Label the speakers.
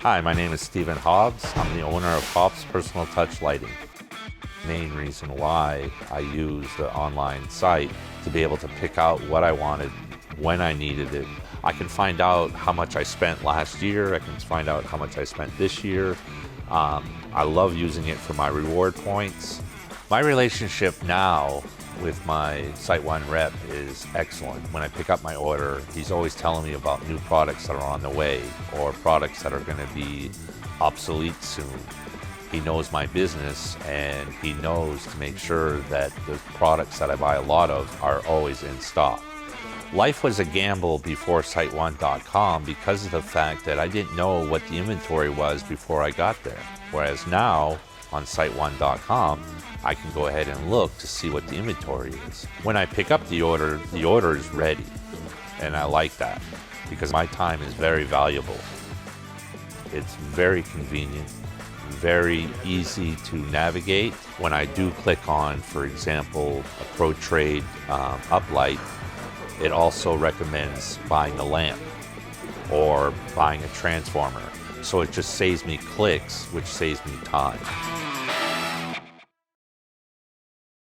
Speaker 1: Hi, my name is Stephen Hobbs. I'm the owner of Hobbs Personal Touch Lighting. Main reason why I use the online site to be able to pick out what I wanted when I needed it. I can find out how much I spent last year. I can find out how much I spent this year. I love using it for my reward points. My relationship now with my SiteOne rep is excellent. When I pick up my order, he's always telling me about new products that are on the way or products that are going to be obsolete soon. He knows my business and he knows to make sure that the products that I buy a lot of are always in stock. Life was a gamble before SiteOne.com because of the fact that I didn't know what the inventory was before I got there. Whereas now on SiteOne.com, I can go ahead and look to see what the inventory is. When I pick up the order is ready. And I like that because my time is very valuable. It's very convenient, very easy to navigate. When I do click on, for example, a ProTrade uplight, it also recommends buying a lamp or buying a transformer. So it just saves me clicks, which saves me time.